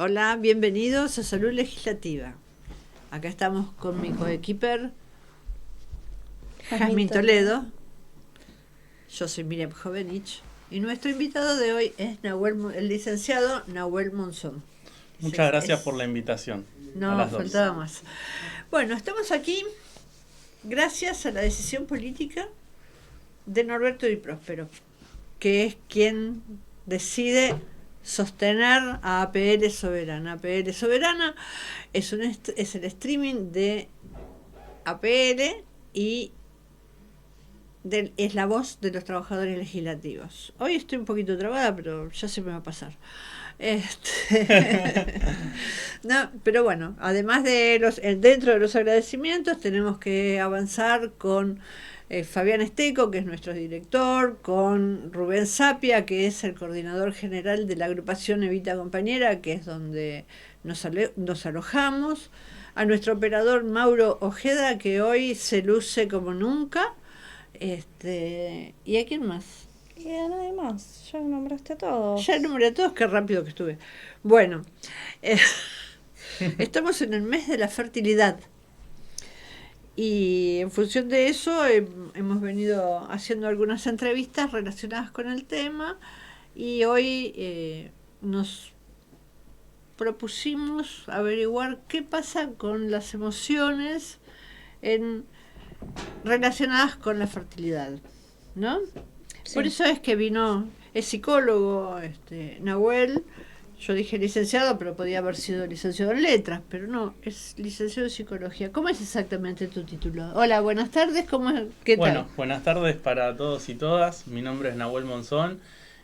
Hola, bienvenidos a Salud Legislativa. Acá estamos con mi coequiper Jazmín Toledo. Yo soy Miriam Jovenich. Y nuestro invitado de hoy es el licenciado Nahuel Monzón. Muchas gracias por la invitación. No, faltaba más. Bueno, estamos aquí gracias a la decisión política de Norberto Di Próspero, que es quien decide sostener a APL Soberana. APL Soberana es el streaming de APL y es la voz de los trabajadores legislativos. Hoy estoy un poquito trabada, pero ya se me va a pasar. No, pero bueno, además de dentro de los agradecimientos tenemos que avanzar con Fabián Esteco, que es nuestro director, con Rubén Sapia, que es el coordinador general de la agrupación Evita Compañera, que es donde nos alojamos, a nuestro operador Mauro Ojeda, que hoy se luce como nunca, ¿y a quién más? Y a nadie más, ya nombraste a todos. Ya nombré a todos, qué rápido que estuve. Bueno, estamos en el mes de la fertilidad. Y en función de eso hemos venido haciendo algunas entrevistas relacionadas con el tema y hoy nos propusimos averiguar qué pasa con las emociones relacionadas con la fertilidad, ¿no? Sí. Por eso es que es psicólogo, Nahuel. Yo dije licenciado, pero podía haber sido licenciado en letras, pero no, es licenciado en psicología. ¿Cómo es exactamente tu título? Hola, buenas tardes, ¿qué tal? Bueno, buenas tardes para todos y todas. Mi nombre es Nahuel Monzón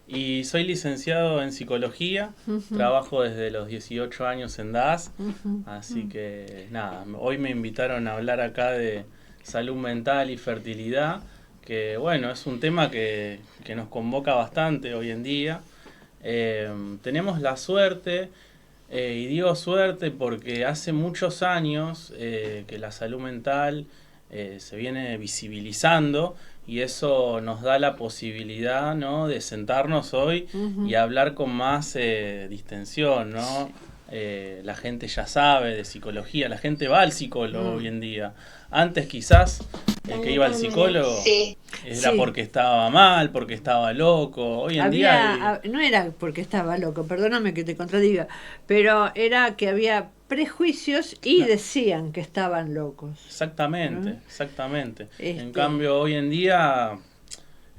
y soy licenciado en psicología. Trabajo desde los 18 años en DAS, así que nada, hoy me invitaron a hablar acá de salud mental y fertilidad, que bueno, es un tema que nos convoca bastante hoy en día. Tenemos la suerte, y digo suerte porque hace muchos años que la salud mental se viene visibilizando y eso nos da la posibilidad, ¿no?, de sentarnos hoy y hablar con más distensión, ¿no? La gente ya sabe de psicología, la gente va al psicólogo hoy en día. Antes quizás el que iba al psicólogo era porque estaba mal, porque estaba loco. Hoy en día no era porque estaba loco, perdóname que te contradiga, pero era que había prejuicios y decían que estaban locos. Exactamente, exactamente. En cambio hoy en día,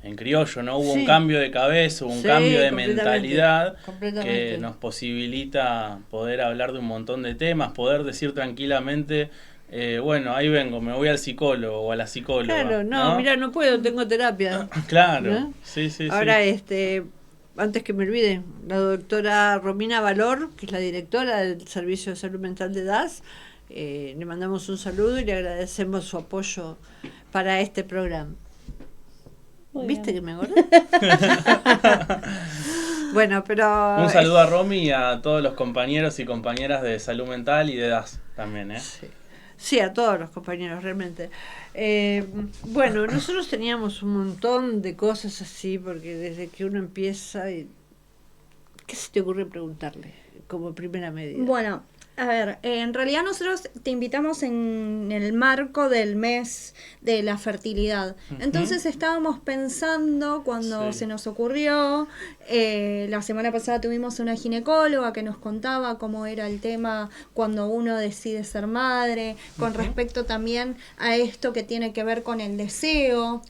en criollo, ¿no? Hubo un cambio de cabeza, hubo un cambio de mentalidad que nos posibilita poder hablar de un montón de temas, poder decir tranquilamente, bueno, ahí vengo, me voy al psicólogo o a la psicóloga. Claro, no, mira, no puedo, tengo terapia. Claro, ¿no? Sí. Ahora, antes que me olvide, la doctora Romina Valor, que es la directora del Servicio de Salud Mental de DAS, le mandamos un saludo y le agradecemos su apoyo para este programa. ¿Viste que me acordé? Bueno, pero... Un saludo a Romy y a todos los compañeros y compañeras de salud mental y de DAS también, ¿eh? Sí, a todos los compañeros, realmente. Bueno, nosotros teníamos un montón de cosas así, porque desde que uno empieza... ¿Qué se te ocurre preguntarle como primera medida? Bueno, a ver, en realidad nosotros te invitamos en el marco del mes de la fertilidad. Entonces estábamos pensando cuando se nos ocurrió, la semana pasada tuvimos una ginecóloga que nos contaba cómo era el tema cuando uno decide ser madre, con respecto también a esto que tiene que ver con el deseo,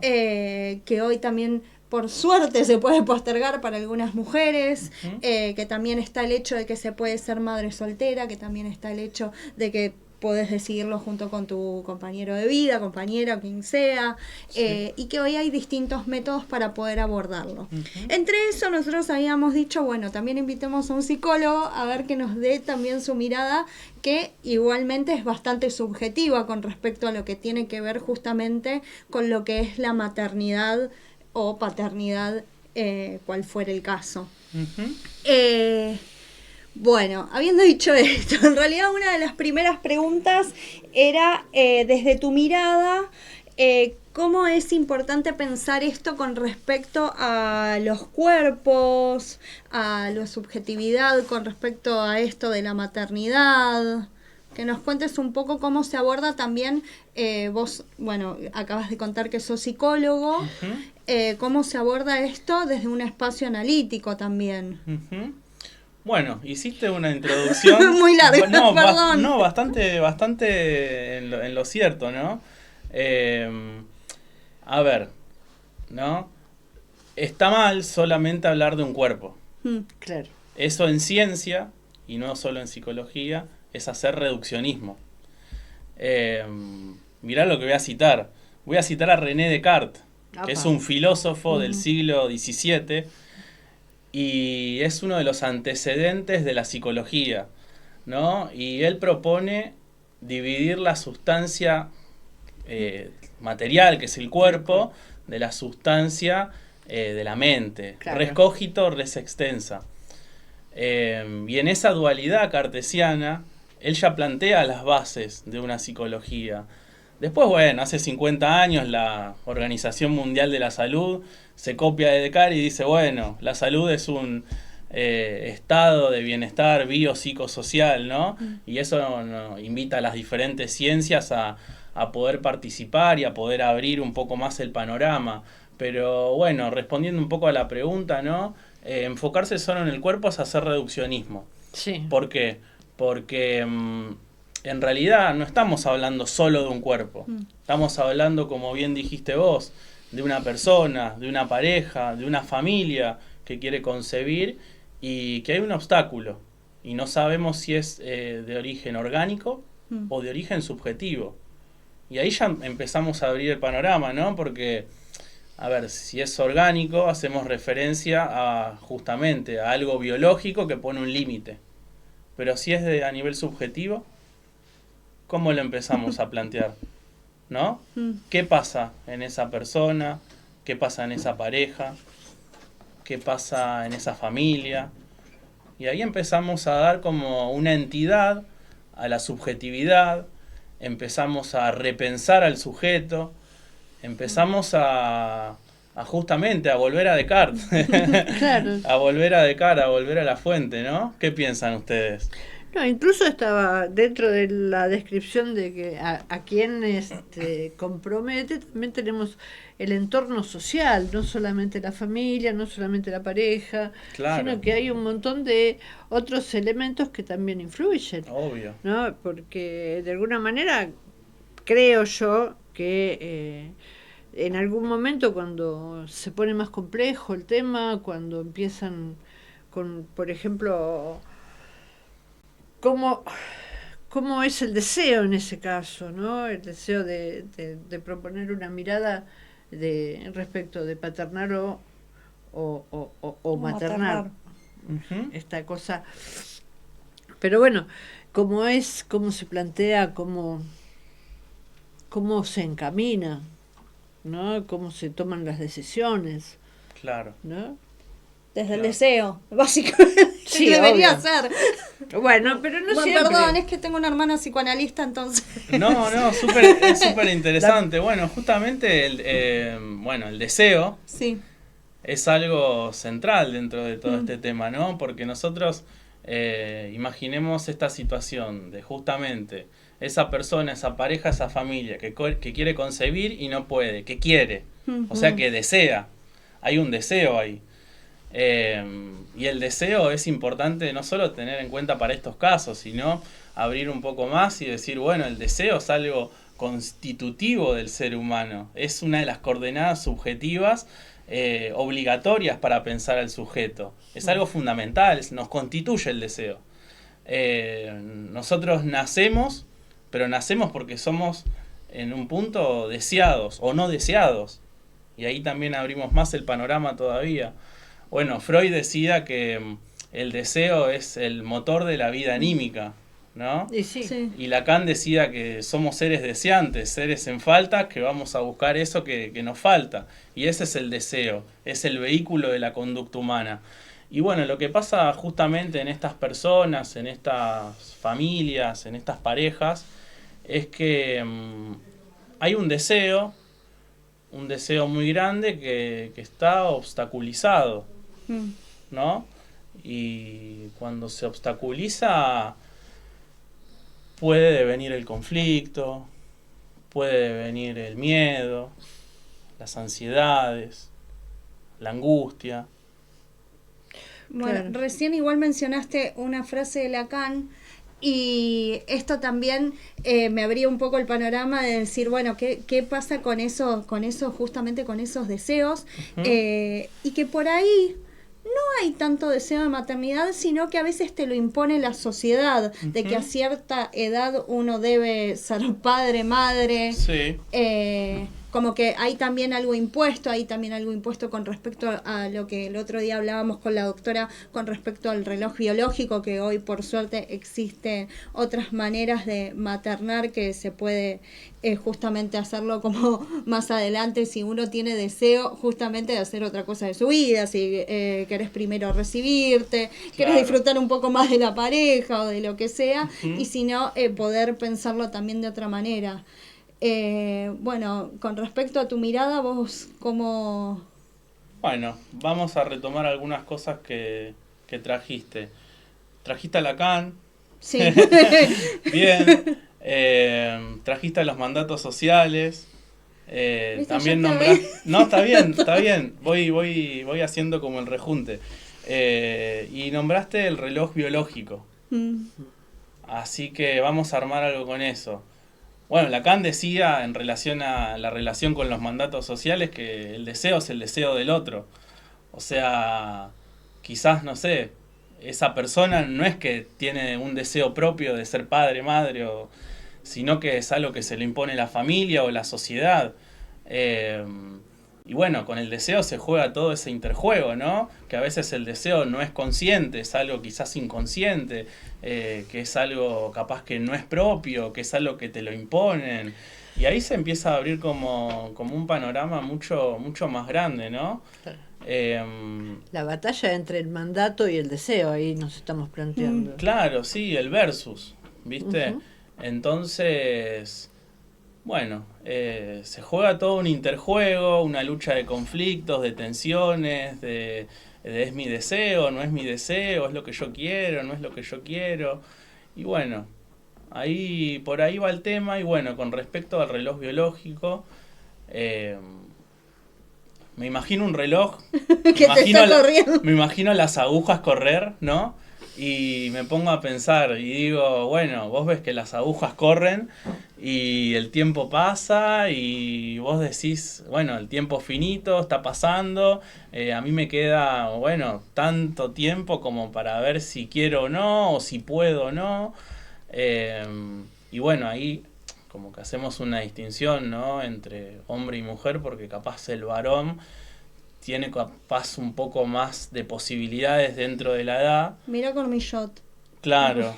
que hoy también... por suerte se puede postergar para algunas mujeres, que también está el hecho de que se puede ser madre soltera, que también está el hecho de que podés decidirlo junto con tu compañero de vida, compañera, quien sea, y que hoy hay distintos métodos para poder abordarlo. Entre eso nosotros habíamos dicho, bueno, también invitemos a un psicólogo a ver que nos dé también su mirada, que igualmente es bastante subjetiva con respecto a lo que tiene que ver justamente con lo que es la maternidad o paternidad, cual fuera el caso. Bueno, habiendo dicho esto, en realidad una de las primeras preguntas era, desde tu mirada, ¿Cómo es importante pensar esto con respecto a los cuerpos, a la subjetividad, con respecto a esto de la maternidad? Que nos cuentes un poco cómo se aborda también, vos, bueno, acabas de contar que sos psicólogo, cómo se aborda esto desde un espacio analítico también. Bueno, hiciste una introducción muy larga, perdón. Bastante en lo cierto, ¿no? A ver, ¿no? Está mal solamente hablar de un cuerpo. Claro. Eso en ciencia, y no solo en psicología, es hacer reduccionismo. Mirá lo que voy a citar. Voy a citar a René Descartes, que es un filósofo del siglo XVII y es uno de los antecedentes de la psicología, ¿no? Y él propone dividir la sustancia material, que es el cuerpo, de la sustancia de la mente. Claro. Res cogito, res extensa. Y en esa dualidad cartesiana, él ya plantea las bases de una psicología. Después, bueno, hace 50 años la Organización Mundial de la Salud se copia de Descartes y dice, bueno, la salud es un estado de bienestar biopsicosocial, ¿no? Y eso invita a las diferentes ciencias a poder participar y a poder abrir un poco más el panorama. Pero bueno, respondiendo un poco a la pregunta, ¿no? Enfocarse solo en el cuerpo es hacer reduccionismo. Sí. ¿Por qué? Porque en realidad no estamos hablando solo de un cuerpo. Estamos hablando, como bien dijiste vos, de una persona, de una pareja, de una familia que quiere concebir y que hay un obstáculo. Y no sabemos si es de origen orgánico o de origen subjetivo. Y ahí ya empezamos a abrir el panorama, ¿no? Porque, a ver, si es orgánico, hacemos referencia a justamente a algo biológico que pone un límite. Pero si es a nivel subjetivo, ¿cómo lo empezamos a plantear? ¿No? ¿Qué pasa en esa persona? ¿Qué pasa en esa pareja? ¿Qué pasa en esa familia? Y ahí empezamos a dar como una entidad a la subjetividad, empezamos a repensar al sujeto, empezamos a justamente a volver a Descartes. Claro. A volver a Descartes, a volver a la fuente, ¿no? ¿Qué piensan ustedes? No, incluso estaba dentro de la descripción de que a quien compromete, también tenemos el entorno social, no solamente la familia, no solamente la pareja, claro, sino que hay un montón de otros elementos que también influyen. Obvio. ¿No? Porque de alguna manera creo yo que en algún momento cuando se pone más complejo el tema, cuando empiezan con, por ejemplo, ¿cómo es el deseo en ese caso, ¿no? El deseo de proponer una mirada respecto de paternar o maternar. Esta cosa. Pero bueno, cómo se plantea, cómo se encamina, ¿no? Cómo se toman las decisiones. Claro. ¿No? Desde el deseo, básicamente. Sí, debería ser. Bueno, pero no siempre. Perdón, es que tengo una hermana psicoanalista, entonces. No, es súper interesante. Bueno, justamente el deseo sí, es algo central dentro de todo este tema, ¿no? Porque nosotros imaginemos esta situación de justamente esa persona, esa pareja, esa familia que quiere concebir y no puede, que quiere, o sea que desea, hay un deseo ahí. Y el deseo es importante no solo tener en cuenta para estos casos, sino abrir un poco más y decir, bueno, el deseo es algo constitutivo del ser humano, es una de las coordenadas subjetivas obligatorias para pensar al sujeto, es algo fundamental, nos constituye el deseo. Nosotros nacemos, pero nacemos porque somos en un punto deseados o no deseados, y ahí también abrimos más el panorama todavía. Bueno, Freud decía que el deseo es el motor de la vida anímica, ¿no? Y sí. Y Lacan decía que somos seres deseantes, seres en falta, que vamos a buscar eso que nos falta. Y ese es el deseo, es el vehículo de la conducta humana. Y bueno, lo que pasa justamente en estas personas, en estas familias, en estas parejas, es que hay un deseo, un deseo muy grande que está obstaculizado, ¿no? Y cuando se obstaculiza puede venir el conflicto, puede venir el miedo, las ansiedades, la angustia. Bueno, Claro. recién igual mencionaste una frase de Lacan y esto también me abría un poco el panorama de decir, bueno, ¿qué pasa con eso, justamente con esos deseos? Ujú. Y que por ahí no hay tanto deseo de maternidad, sino que a veces te lo impone la sociedad, de que a Ujú. cierta edad uno debe ser padre, madre. Sí, Como que hay también algo impuesto, con respecto a lo que el otro día hablábamos con la doctora, con respecto al reloj biológico, que hoy por suerte existen otras maneras de maternar que se puede justamente hacerlo como más adelante si uno tiene deseo justamente de hacer otra cosa de su vida, si querés primero recibirte, querés Claro. disfrutar un poco más de la pareja o de lo que sea, Ujú. y si no, poder pensarlo también de otra manera. Bueno, con respecto a tu mirada, vos cómo... Bueno, vamos a retomar algunas cosas que trajiste. Trajiste a Lacan, Sí. bien. Trajiste a los mandatos sociales. Viste, También ya te nombraste... vi. No, está bien, está bien. Voy haciendo como el rejunte. Y nombraste el reloj biológico. Mm, Así que vamos a armar algo con eso. Bueno, Lacan decía en relación a la relación con los mandatos sociales que el deseo es el deseo del otro. O sea, quizás, no sé, esa persona no es que tiene un deseo propio de ser padre, madre, sino que es algo que se le impone la familia o la sociedad. Eh, y bueno, con el deseo se juega todo ese interjuego, ¿no? Que a veces el deseo no es consciente, es algo quizás inconsciente, que es algo capaz que no es propio, que es algo que te lo imponen. Y ahí se empieza a abrir como un panorama mucho más grande, ¿no? Claro. Eh, La batalla entre el mandato y el deseo, ahí nos estamos planteando. claro, sí, el versus, ¿viste? Ujú. Entonces, bueno, se juega todo un interjuego, una lucha de conflictos, de tensiones, de es mi deseo, no es mi deseo, es lo que yo quiero, no es lo que yo quiero. Y bueno, ahí por ahí va el tema. Y bueno, con respecto al reloj biológico, eh, me imagino un reloj, que te está corriendo. me imagino las agujas correr, ¿no? Y me pongo a pensar y digo, bueno, vos ves que las agujas corren y el tiempo pasa y vos decís, bueno, el tiempo finito está pasando, a mí me queda, bueno, tanto tiempo como para ver si quiero o no, o si puedo o no. Eh, y bueno, ahí como que hacemos una distinción, ¿no? Entre hombre y mujer, porque capaz el varón tiene capaz un poco más de posibilidades dentro de la edad. Mira con mi shot. Claro,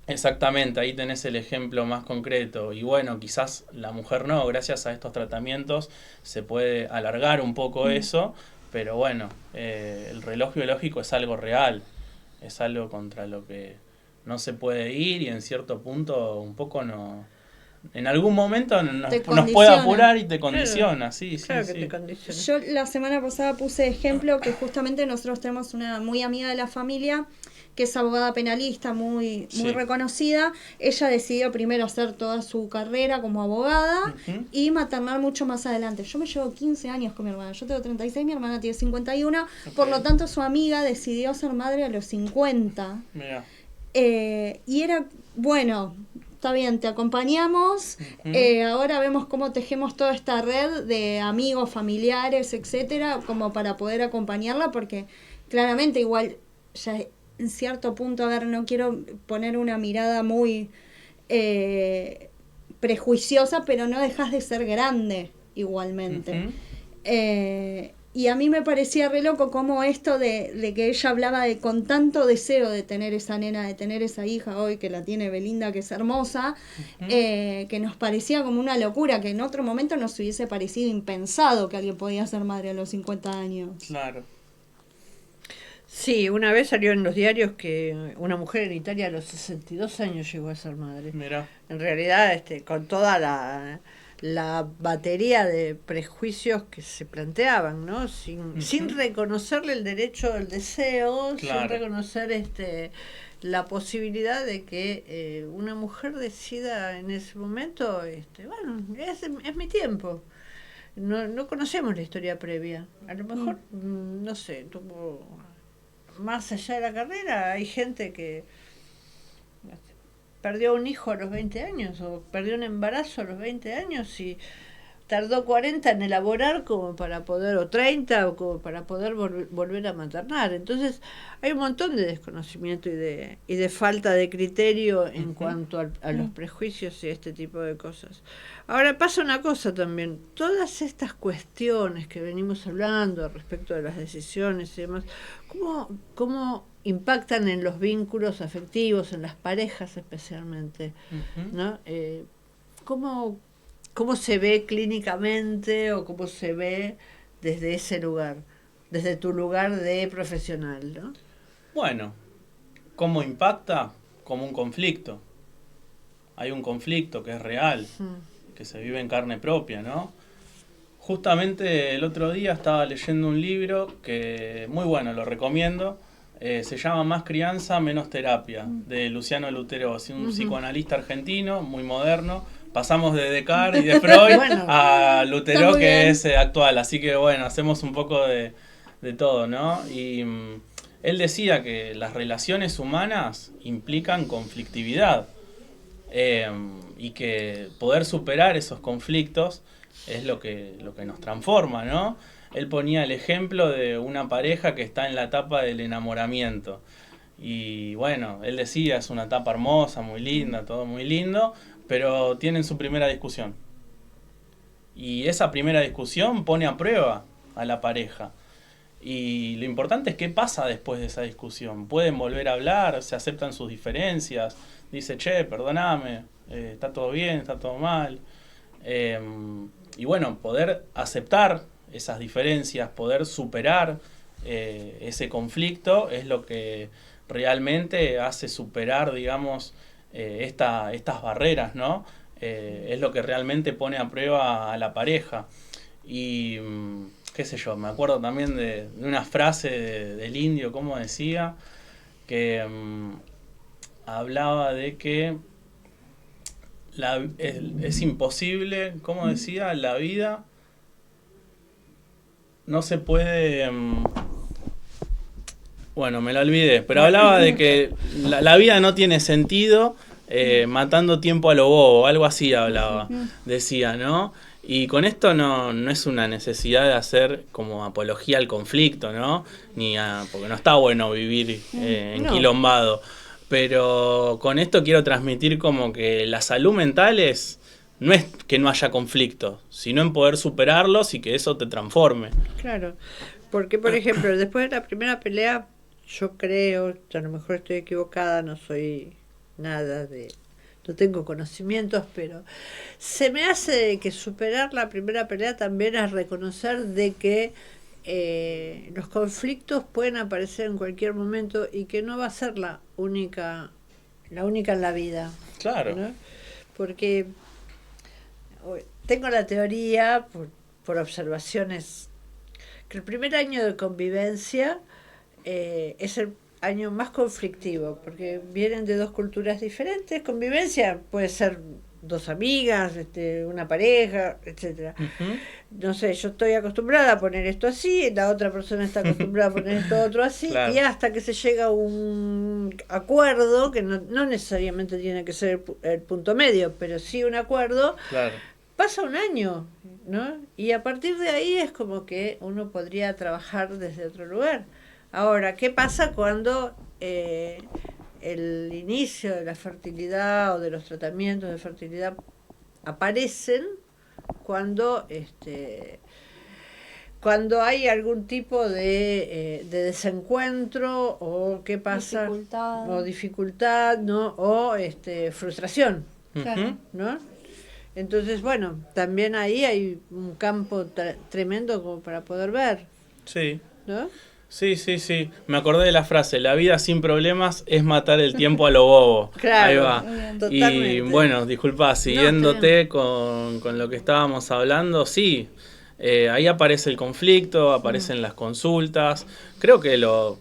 exactamente, ahí tenés el ejemplo más concreto. Y bueno, quizás la mujer no, gracias a estos tratamientos se puede alargar un poco eso, pero bueno, el reloj biológico es algo real, es algo contra lo que no se puede ir y en cierto punto un poco no... En algún momento nos puede condiciona. apurar y te Claro, condiciona, sí, sí, claro que sí. te condiciona. Yo la semana pasada puse ejemplo que justamente nosotros tenemos una muy amiga de la familia que es abogada penalista muy Sí. reconocida. Ella decidió primero hacer toda su carrera como abogada Ujú. y maternar mucho más adelante. Yo me llevo 15 años con mi hermana. Yo tengo 36, mi hermana tiene 51. Por lo tanto, su amiga decidió ser madre a los 50. Mira. Y era, bueno, está bien, te acompañamos. Ujú. Ahora vemos cómo tejemos toda esta red de amigos, familiares, etcétera, como para poder acompañarla, porque claramente igual ya en cierto punto, a ver, no quiero poner una mirada muy prejuiciosa, pero no dejas de ser grande igualmente. Ujú. Y a mí me parecía re loco como esto de que ella hablaba de con tanto deseo de tener esa nena, de tener esa hija hoy que la tiene Belinda, que es hermosa, que nos parecía como una locura, que en otro momento nos hubiese parecido impensado que alguien podía ser madre a los 50 años. Claro. Sí, una vez salió en los diarios que una mujer en Italia a los 62 años llegó a ser madre. Mira. En realidad, con toda la batería de prejuicios que se planteaban, ¿no? Sin reconocerle el derecho al deseo, Claro. sin reconocer la posibilidad de que una mujer decida en ese momento, bueno, es mi tiempo. No conocemos la historia previa. A lo mejor, no sé, más allá de la carrera, hay gente que perdió un hijo a los 20 años o perdió un embarazo a los 20 años y tardó 40 en elaborar como para poder, o 30, o como para poder volver a maternar. Entonces hay un montón de desconocimiento y de falta de criterio en cuanto a los prejuicios y este tipo de cosas. Ahora pasa una cosa también, todas estas cuestiones que venimos hablando respecto de las decisiones y demás, ¿cómo impactan en los vínculos afectivos, en las parejas especialmente? ¿No? ¿Cómo se ve clínicamente o cómo se ve desde ese lugar, desde tu lugar de profesional, ¿no? Bueno, ¿cómo impacta? Como un conflicto. Hay un conflicto que es real, que se vive en carne propia, ¿no? Justamente el otro día estaba leyendo un libro que, muy bueno, lo recomiendo, se llama Más crianza, menos terapia, de Luciano Lutero, un psicoanalista argentino, muy moderno. Pasamos de Descartes y de Freud a Lutero, que es actual. Así que bueno, hacemos un poco de todo, ¿no? Y él decía que las relaciones humanas implican conflictividad. Y que poder superar esos conflictos es lo que nos transforma, ¿no? Él ponía el ejemplo de una pareja que está en la etapa del enamoramiento. Y bueno, él decía, es una etapa hermosa, muy linda, todo muy lindo, pero tienen su primera discusión. Y esa primera discusión pone a prueba a la pareja. Y lo importante es qué pasa después de esa discusión. Pueden volver a hablar, se aceptan sus diferencias. Dice, che, perdóname, está todo bien, está todo mal. Y bueno, poder aceptar esas diferencias, poder superar ese conflicto es lo que realmente hace superar, digamos, estas barreras, ¿no? Es lo que realmente pone a prueba a la pareja. Y qué sé yo, me acuerdo también de una frase del indio, como decía, que hablaba de que es imposible, como decía, la vida no se puede... bueno, me la olvidé, pero hablaba de que la vida no tiene sentido matando tiempo a lo bobo, algo así hablaba, decía, ¿no? Y con esto no es una necesidad de hacer como apología al conflicto, ¿no? Porque no está bueno vivir enquilombado. Pero con esto quiero transmitir como que la salud mental no es que no haya conflicto, sino en poder superarlos y que eso te transforme. Claro, porque por ejemplo, después de la primera pelea, yo creo, a lo mejor estoy equivocada, no soy nada no tengo conocimientos, pero se me hace que superar la primera pelea también es reconocer de que los conflictos pueden aparecer en cualquier momento y que no va a ser la única en la vida. Claro. ¿No? Porque tengo la teoría, por observaciones, que el primer año de convivencia es el año más conflictivo, porque vienen de dos culturas diferentes. Convivencia puede ser dos amigas, una pareja, etcétera. No sé, yo estoy acostumbrada a poner esto así, la otra persona está acostumbrada a poner esto otro así, claro. Y hasta que se llega a un acuerdo, que no necesariamente tiene que ser el punto medio, pero sí un acuerdo, claro. Pasa un año, ¿no? Y a partir de ahí es como que uno podría trabajar desde otro lugar. Ahora, ¿qué pasa cuando el inicio de la fertilidad o de los tratamientos de fertilidad aparecen cuando hay algún tipo de desencuentro o qué pasa dificultad, ¿no? O frustración, ¿no? Entonces, bueno, también ahí hay un campo tremendo como para poder ver. Sí. ¿No? Sí, sí, sí. Me acordé de la frase, la vida sin problemas es matar el tiempo a lo bobo. Claro, ahí va. totalmente. Y bueno, disculpa, No, está siguiéndote con lo que estábamos hablando, sí, ahí aparece el conflicto, aparecen las consultas. Creo que lo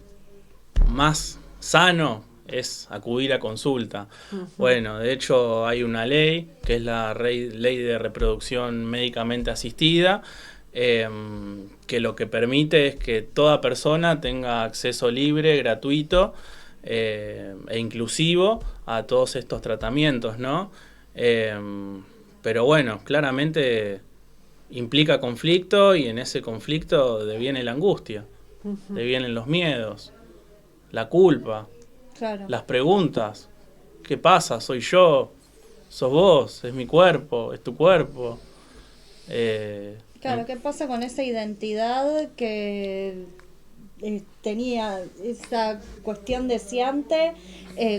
más sano es acudir a consulta. Bueno, de hecho hay una ley, que es la ley de reproducción médicamente asistida, que lo que permite es que toda persona tenga acceso libre, gratuito e inclusivo a todos estos tratamientos, ¿no? Pero bueno, claramente implica conflicto y en ese conflicto deviene la angustia, devienen los miedos, la culpa, Claro. las preguntas. ¿Qué pasa? ¿Soy yo? ¿Sos vos? ¿Es mi cuerpo? ¿Es tu cuerpo? Claro, ¿qué pasa con esa identidad que tenía esa cuestión deseante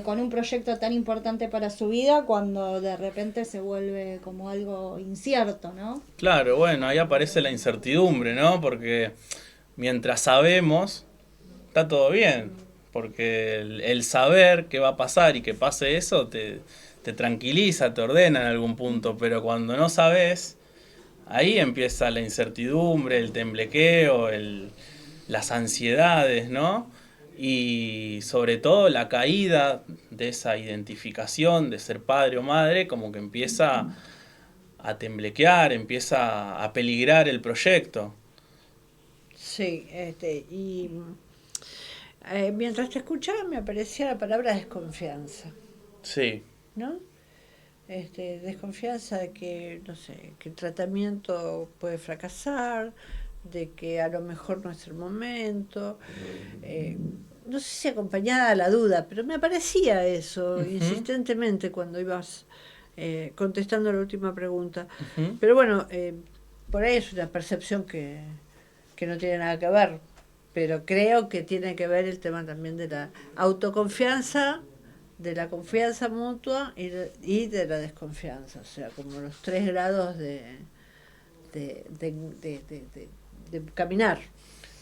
con un proyecto tan importante para su vida cuando de repente se vuelve como algo incierto, ¿no? Claro, bueno, ahí aparece la incertidumbre, ¿no? Porque mientras sabemos, está todo bien. Porque el saber qué va a pasar y que pase eso te tranquiliza, te ordena en algún punto. Pero cuando no sabes, ahí empieza la incertidumbre, el temblequeo, las ansiedades, ¿no? Y sobre todo la caída de esa identificación de ser padre o madre, como que empieza a temblequear, empieza a peligrar el proyecto. Sí, y mientras te escuchaba me aparecía la palabra desconfianza, Sí. ¿no? Desconfianza de que, no sé, que el tratamiento puede fracasar, de que a lo mejor no es el momento, no sé si acompañada a la duda, pero me aparecía eso insistentemente cuando ibas contestando la última pregunta. Pero bueno, por ahí es una percepción que no tiene nada que ver, pero creo que tiene que ver el tema también de la autoconfianza, de la confianza mutua y de la desconfianza, o sea, como los 3 grados de caminar.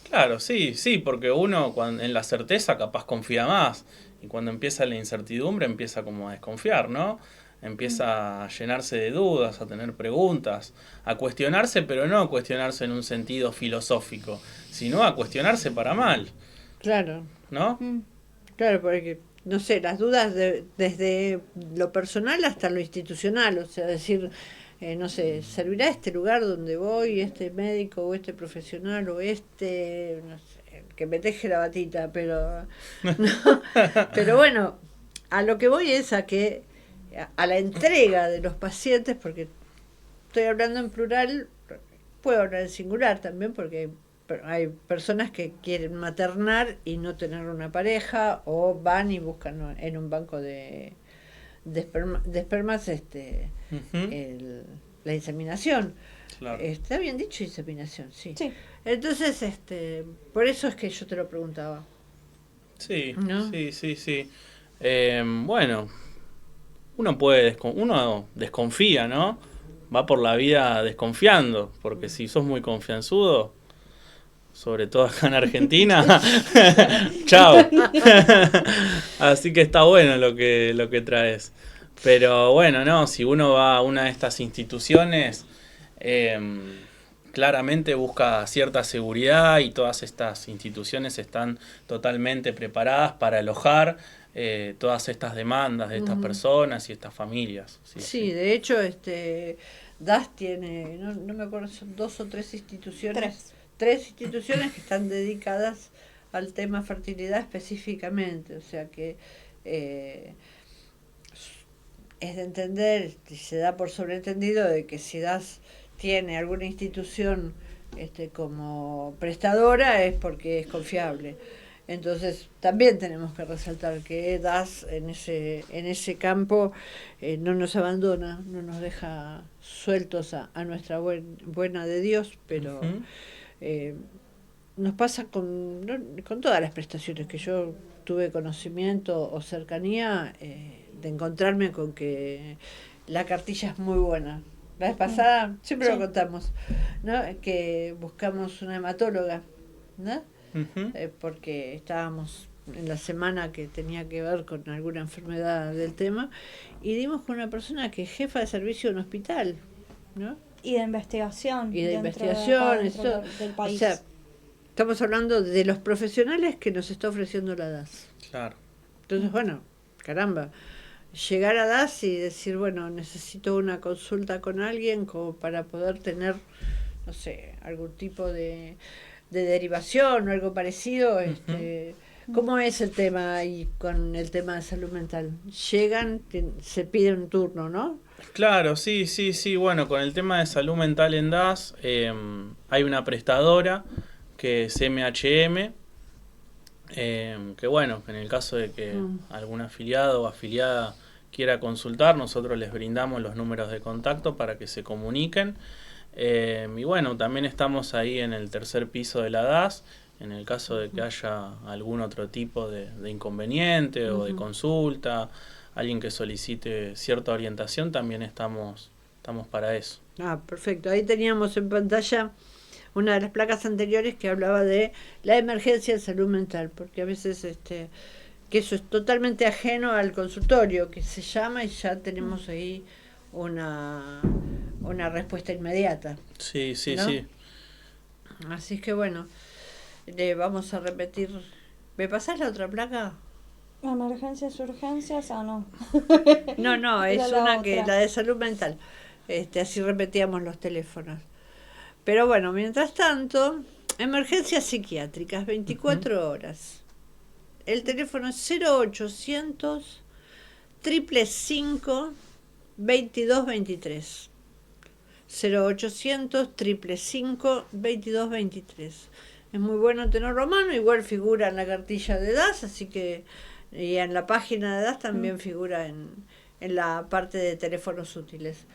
Claro, sí, sí, porque uno en la certeza capaz confía más y cuando empieza la incertidumbre empieza como a desconfiar, ¿no? Empieza a llenarse de dudas, a tener preguntas, a cuestionarse, pero no a cuestionarse en un sentido filosófico, sino a cuestionarse para mal, Claro, ¿no? claro, porque, no sé, las dudas desde lo personal hasta lo institucional, o sea, decir, no sé, ¿servirá este lugar donde voy, este médico o este profesional o no sé, el que me teje la batita? Pero, no, pero bueno, a lo que voy es a que a la entrega de los pacientes, porque estoy hablando en plural, puedo hablar en singular también, porque hay personas que quieren maternar y no tener una pareja, o van y buscan en un banco de espermas la inseminación. Claro. Está bien dicho, inseminación, sí. Sí. Entonces, por eso es que yo te lo preguntaba. Sí, ¿No? sí, sí, sí. Bueno, uno uno desconfía, ¿no? Va por la vida desconfiando, porque si sos muy confianzudo, sobre todo acá en Argentina, chao. Así que está bueno lo que traes. Pero bueno, no, si uno va a una de estas instituciones, claramente busca cierta seguridad y todas estas instituciones están totalmente preparadas para alojar todas estas demandas de estas personas y estas familias. Sí, de hecho, DAS tiene, no me acuerdo, son 2 o 3 instituciones. 3 instituciones que están dedicadas al tema fertilidad específicamente, o sea que es de entender, y se da por sobreentendido, de que si DAS tiene alguna institución como prestadora es porque es confiable. Entonces también tenemos que resaltar que DAS en ese campo no nos abandona, no nos deja sueltos a nuestra buena de Dios, pero nos pasa con todas las prestaciones que yo tuve conocimiento o cercanía, de encontrarme con que la cartilla es muy buena. La vez pasada siempre lo contamos, ¿no? Que buscamos una hematóloga, ¿no? porque estábamos en la semana que tenía que ver con alguna enfermedad del tema, y dimos con una persona que es jefa de servicio de un hospital, ¿no? Y de investigación. Y de dentro investigación, dentro del país. O sea, estamos hablando de los profesionales que nos está ofreciendo la DAS. Claro. Entonces, bueno, caramba, llegar a DAS y decir, bueno, necesito una consulta con alguien como para poder tener, no sé, algún tipo de derivación o algo parecido. ¿Cómo es el tema ahí con el tema de salud mental? Llegan, se pide un turno, ¿no? Claro, sí. Bueno, con el tema de salud mental en DAS, hay una prestadora que es MHM, que bueno, en el caso de que algún afiliado o afiliada quiera consultar, nosotros les brindamos los números de contacto para que se comuniquen. Y bueno, también estamos ahí en el tercer piso de la DAS, en el caso de que haya algún otro tipo de inconveniente o de consulta, alguien que solicite cierta orientación, también estamos para eso. Perfecto. Ahí teníamos en pantalla una de las placas anteriores que hablaba de la emergencia de salud mental, porque a veces que eso es totalmente ajeno al consultorio, que se llama y ya tenemos ahí una respuesta inmediata. Sí, ¿no? sí. Así que bueno, le vamos a repetir. ¿Me pasás la otra placa? ¿Emergencias, urgencias? No. No, es Era una la que otra. la de salud mental. Así repetíamos los teléfonos. Pero bueno, mientras tanto, emergencias psiquiátricas, 24 horas. El teléfono es 0800 555 2223. 0800 555 2223. Es muy bueno tenerlo a mano, igual figura en la cartilla de DAS, así que, y en la página de DAS también figura en la parte de teléfonos útiles.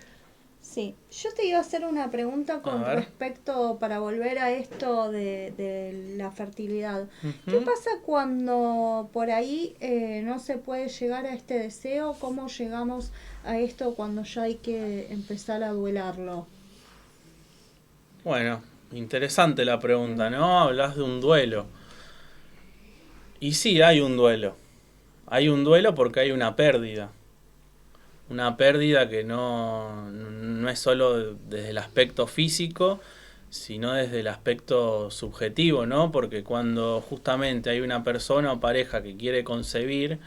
Sí, yo te iba a hacer una pregunta con respecto, para volver a esto de la fertilidad. ¿Qué pasa cuando por ahí no se puede llegar a este deseo? ¿Cómo llegamos a esto cuando ya hay que empezar a duelarlo? Bueno, interesante la pregunta, ¿no? Hablas de un duelo. Y sí, hay un duelo. Hay un duelo porque hay una pérdida. Una pérdida que no es solo desde el aspecto físico, sino desde el aspecto subjetivo, ¿no? Porque cuando justamente hay una persona o pareja que quiere concebir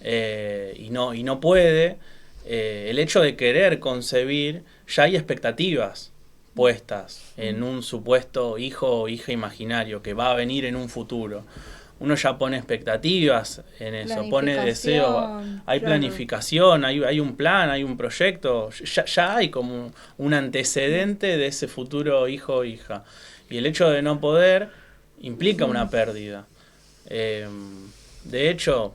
y no puede, el hecho de querer concebir, ya hay expectativas puestas en un supuesto hijo o hija imaginario que va a venir en un futuro. Uno ya pone expectativas en eso, pone deseo, hay planificación, hay un plan, hay un proyecto, ya hay como un antecedente de ese futuro hijo o hija. Y el hecho de no poder implica una pérdida. De hecho,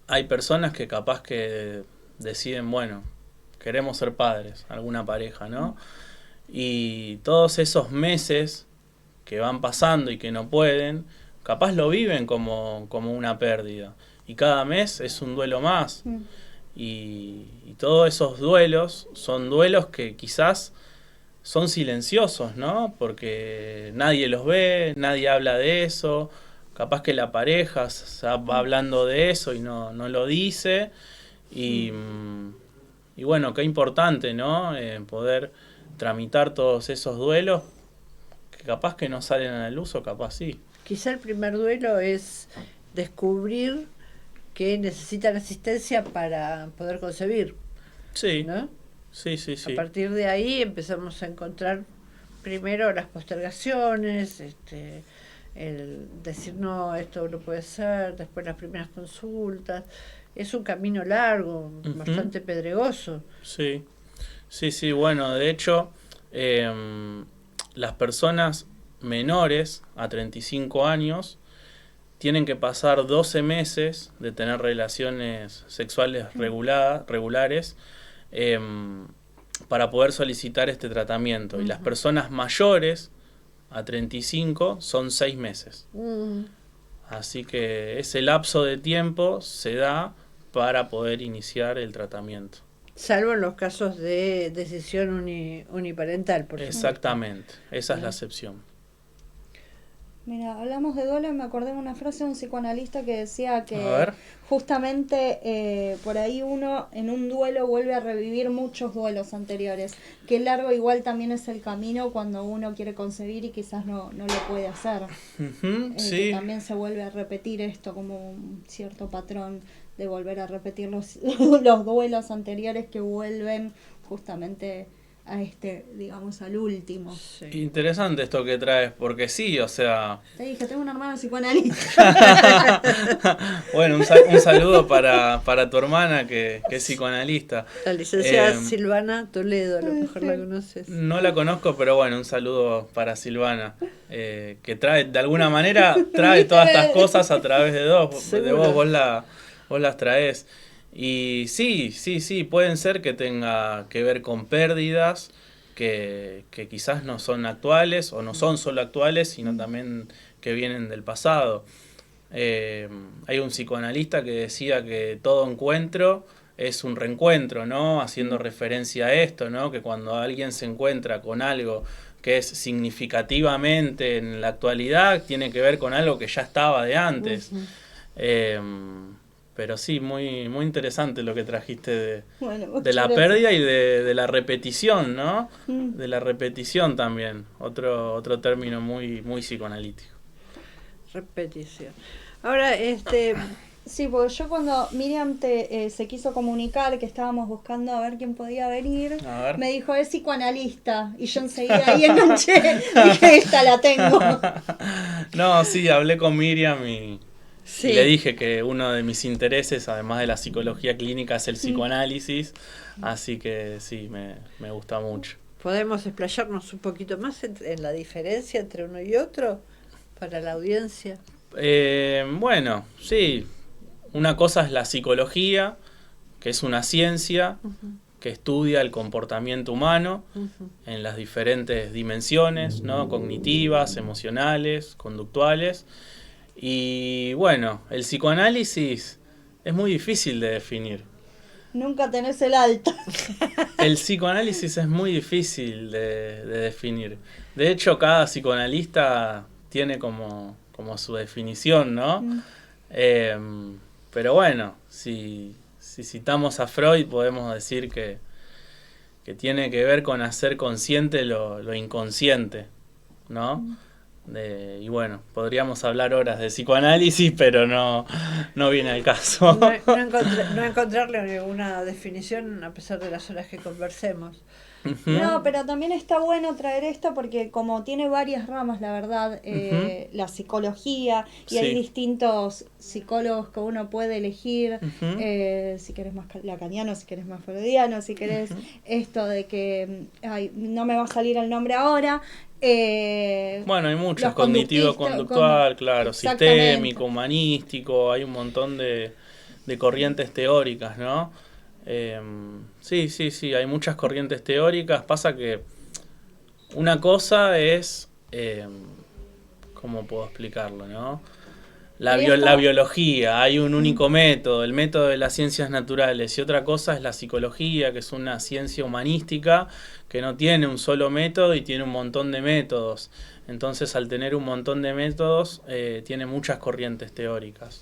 hay personas que capaz que deciden, bueno, queremos ser padres, alguna pareja, ¿no? Y todos esos meses que van pasando y que no pueden, capaz lo viven como una pérdida. Y cada mes es un duelo más. Y todos esos duelos son duelos que quizás son silenciosos, ¿no? Porque nadie los ve, nadie habla de eso. Capaz que la pareja va hablando de eso y no lo dice. Y bueno, qué importante, ¿no? Poder tramitar todos esos duelos que capaz que no salen a la luz o capaz sí. Quizá el primer duelo es descubrir que necesitan asistencia para poder concebir. Sí, ¿no? Sí. A partir de ahí empezamos a encontrar primero las postergaciones, el decir no, esto no puede ser, después las primeras consultas. Es un camino largo, bastante pedregoso. Sí, bueno, de hecho, las personas menores a 35 años tienen que pasar 12 meses de tener relaciones sexuales regulares para poder solicitar este tratamiento. Y las personas mayores a 35 son 6 meses. Así que ese lapso de tiempo se da para poder iniciar el tratamiento. Salvo en los casos de decisión uniparental, por ejemplo. Exactamente, esa es la excepción. Mira, hablamos de duelo y me acordé de una frase de un psicoanalista que decía A que ver. justamente por ahí uno en un duelo vuelve a revivir muchos duelos anteriores. Que largo igual también es el camino cuando uno quiere concebir y quizás no lo puede hacer. Ujú, Que sí. también se vuelve a repetir esto como un cierto patrón de volver a repetir los duelos anteriores que vuelven justamente a digamos, al último. Sí. Interesante esto que traes, porque sí, o sea... Te dije, tengo una hermana psicoanalista. Bueno, un saludo para tu hermana que es psicoanalista. La licenciada Eh, Silvana Toledo, a lo mejor la conoces. No la conozco, pero bueno, un saludo para Silvana, que trae, de alguna manera, trae todas estas cosas a través de Seguro. vos las traes. Y sí, pueden ser que tenga que ver con pérdidas que quizás no son actuales o no son solo actuales, sino también que vienen del pasado. Hay un psicoanalista que decía que todo encuentro es un reencuentro, ¿no? Haciendo referencia a esto, ¿no? Que cuando alguien se encuentra con algo que es significativamente en la actualidad, tiene que ver con algo que ya estaba de antes. Pero sí, muy, muy interesante lo que trajiste Bueno, de la muchas pérdida y de la repetición, ¿no? Mm. De la repetición también, otro término muy, muy psicoanalítico. Repetición. Ahora, Sí, porque yo cuando Miriam se quiso comunicar que estábamos buscando a ver quién podía venir, A ver. me dijo, es psicoanalista. Y yo enseguida ahí enganché, dije, esta la tengo. No, sí, hablé con Miriam y sí. le dije que uno de mis intereses, además de la psicología clínica, es el psicoanálisis, así que sí, me gusta mucho. ¿Podemos explayarnos un poquito más en la diferencia entre uno y otro para la audiencia? Bueno, sí, una cosa es la psicología, que es una ciencia que estudia el comportamiento humano en las diferentes dimensiones, ¿no? Cognitivas, emocionales, conductuales. Y bueno, el psicoanálisis es muy difícil de definir. Nunca tenés el alta. El psicoanálisis es muy difícil de definir. De hecho, cada psicoanalista tiene como su definición, ¿no? Pero bueno, si citamos a Freud, podemos decir que tiene que ver con hacer consciente lo inconsciente, ¿no? Y bueno, podríamos hablar horas de psicoanálisis, pero no viene al caso. No encontrarle ninguna definición a pesar de las horas que conversemos. No, pero también está bueno traer esto porque como tiene varias ramas, la verdad, la psicología, y Sí. hay distintos psicólogos que uno puede elegir, si querés más lacaniano, si querés más freudiano, si querés esto de que, no me va a salir el nombre ahora. Bueno, hay muchos, los cognitivo-conductual, claro, Exactamente. sistémico, humanístico, hay un montón de corrientes teóricas, ¿no? Sí, hay muchas corrientes teóricas. Pasa que una cosa es, ¿cómo puedo explicarlo, no? La biología, hay un único método, el método de las ciencias naturales, y otra cosa es la psicología, que es una ciencia humanística que no tiene un solo método y tiene un montón de métodos. Entonces, al tener un montón de métodos, tiene muchas corrientes teóricas.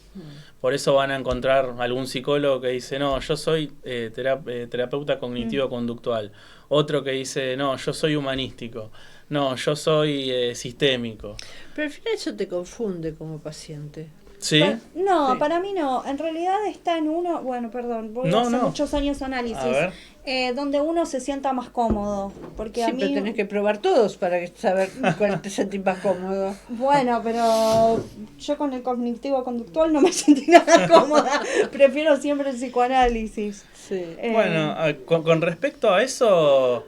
Por eso van a encontrar algún psicólogo que dice, no, yo soy terapeuta cognitivo-conductual. Otro que dice, no, yo soy humanístico. No, yo soy sistémico. Pero al final eso te confunde como paciente. ¿Sí? No, Sí. para mí no. En realidad está en uno, bueno, perdón, voy No, a hacer no. muchos años análisis, A ver. donde uno se sienta más cómodo. Porque a Siempre mí, tenés que probar todos para saber cuál te sentís más cómodo. bueno, pero yo con el cognitivo conductual no me sentí nada cómoda. Prefiero siempre el psicoanálisis. Sí. Bueno, con respecto a eso,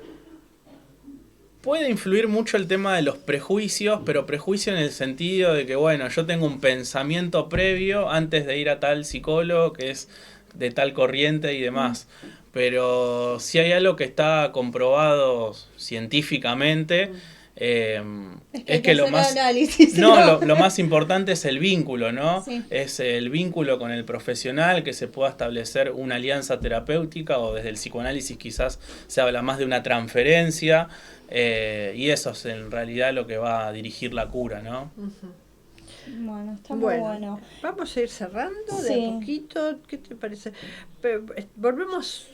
puede influir mucho el tema de los prejuicios, pero prejuicio en el sentido de que, bueno, yo tengo un pensamiento previo antes de ir a tal psicólogo que es de tal corriente y demás. Pero si hay algo que está comprobado científicamente, es que lo más... análisis, No, lo más importante es el vínculo, ¿no? Sí. Es el vínculo con el profesional, que se pueda establecer una alianza terapéutica, o desde el psicoanálisis quizás se habla más de una transferencia, y eso es en realidad lo que va a dirigir la cura, ¿no? Bueno, está muy bueno. Vamos a ir cerrando de Sí. a poquito. ¿Qué te parece? Volvemos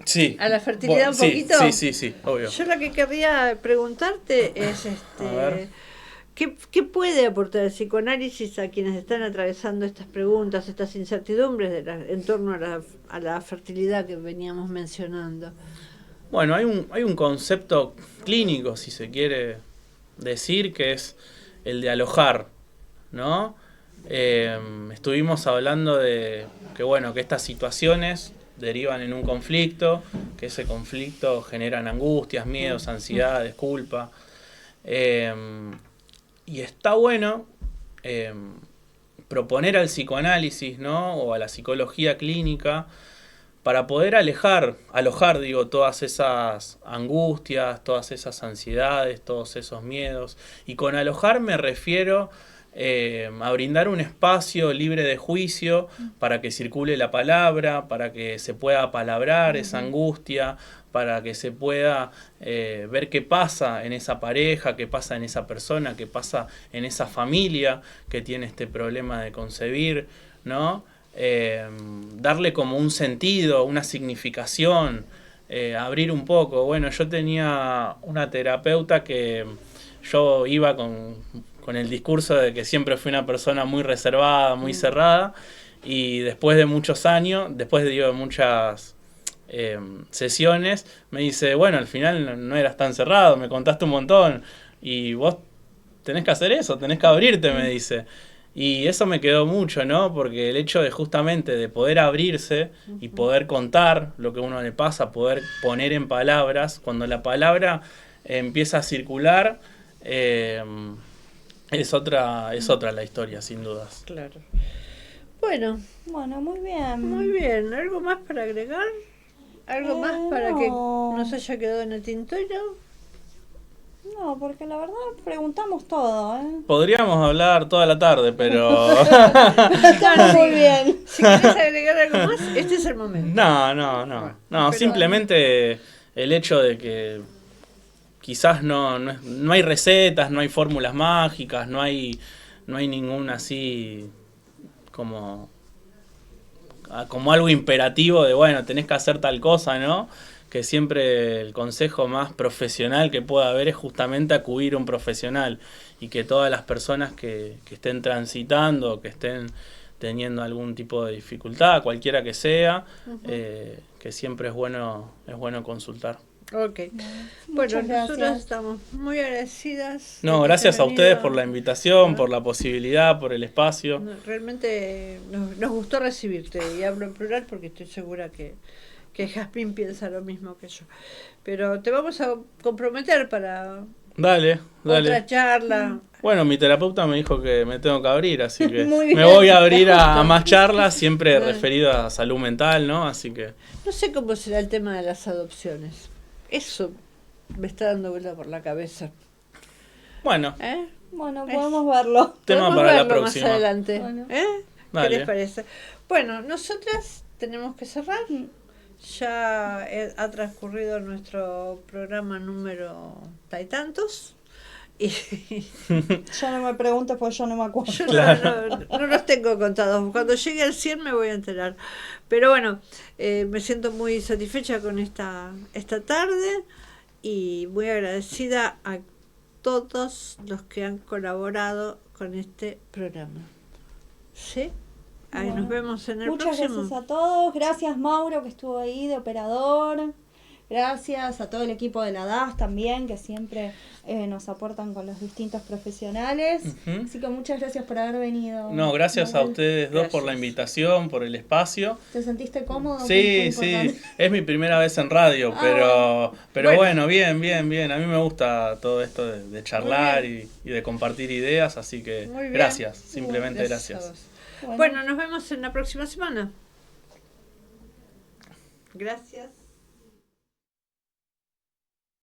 Sí. a la fertilidad un poquito. Sí, obvio. Yo lo que querría preguntarte es A ver. ¿qué puede aportar el psicoanálisis a quienes están atravesando estas preguntas, estas incertidumbres en torno a la fertilidad que veníamos mencionando? Bueno, hay un concepto clínico, si se quiere decir, que es el de alojar, ¿no? Estuvimos hablando de que estas situaciones derivan en un conflicto, que ese conflicto generan angustias, miedos, ansiedades, culpa. Y está bueno proponer al psicoanálisis, ¿no? O a la psicología clínica para poder alojar, todas esas angustias, todas esas ansiedades, todos esos miedos. Y con alojar me refiero a brindar un espacio libre de juicio para que circule la palabra, para que se pueda apalabrar esa angustia, para que se pueda ver qué pasa en esa pareja, qué pasa en esa persona, qué pasa en esa familia que tiene este problema de concebir, ¿no? Darle como un sentido, una significación, abrir un poco. Bueno, yo tenía una terapeuta que yo iba con el discurso de que siempre fui una persona muy reservada, muy cerrada, y después de muchos años, de muchas sesiones, me dice, bueno, al final no eras tan cerrado, me contaste un montón, y vos tenés que hacer eso, tenés que abrirte, me dice. Y eso me quedó mucho, ¿no? Porque el hecho de justamente de poder abrirse y poder contar lo que a uno le pasa, poder poner en palabras, cuando la palabra empieza a circular, es otra la historia, sin dudas. Claro. Bueno, muy bien. muy bien. ¿Algo más para agregar? ¿Algo más para que nos haya quedado en el tintero? No, porque la verdad preguntamos todo, ¿eh? Podríamos hablar toda la tarde, pero... Está muy bien. Si querés agregar algo más, este es el momento. No, Pero- simplemente el hecho de que quizás no hay recetas, no hay fórmulas mágicas, no hay ningún así como algo imperativo de, bueno, tenés que hacer tal cosa, ¿no? Que siempre el consejo más profesional que pueda haber es justamente acudir a un profesional, y que todas las personas que estén transitando, que estén teniendo algún tipo de dificultad, cualquiera que sea, que siempre es bueno consultar. Ok. Muchas Bueno, nosotros gracias. estamos muy agradecidas. No, de que gracias a hayan ustedes venido. por la invitación, por la posibilidad, por el espacio. No, realmente nos gustó recibirte, y hablo en plural porque estoy segura que Jazmín piensa lo mismo que yo. Pero te vamos a comprometer para Dale. otra charla. Bueno, mi terapeuta me dijo que me tengo que abrir, así que Muy bien. me voy a abrir a más charlas, siempre referido a salud mental, ¿no? Así que... No sé cómo será el tema de las adopciones. Eso me está dando vuelta por la cabeza. Bueno, ¿Eh? Bueno, Es- podemos verlo. tema Podemos para la verlo próxima. más adelante. Bueno. ¿Eh? ¿Qué Dale. les parece? Bueno, nosotras tenemos que cerrar. Ya ha transcurrido nuestro programa número tantos. Y Ya no me preguntes porque yo no me acuerdo. yo no los tengo contados. Cuando llegue al 100 me voy a enterar. Pero bueno, me siento muy satisfecha con esta tarde, y muy agradecida a todos los que han colaborado con este programa. ¿Sí? Ahí Bueno, nos vemos en el muchas próximo. gracias a todos. Gracias, Mauro, que estuvo ahí de operador. Gracias a todo el equipo de la DAS también, que siempre nos aportan con los distintos profesionales. Ujú. Así que muchas gracias por haber venido. No, gracias a Manuel. ustedes dos por la Gracias. invitación, por el espacio. ¿Te sentiste cómodo? Sí, Que es muy sí, importante. es mi primera vez en radio, pero bueno, bien. A mí me gusta todo esto de charlar y de compartir ideas, así que Muy bien. gracias, simplemente a gracias. vos. Bueno, nos vemos en la próxima semana. Gracias.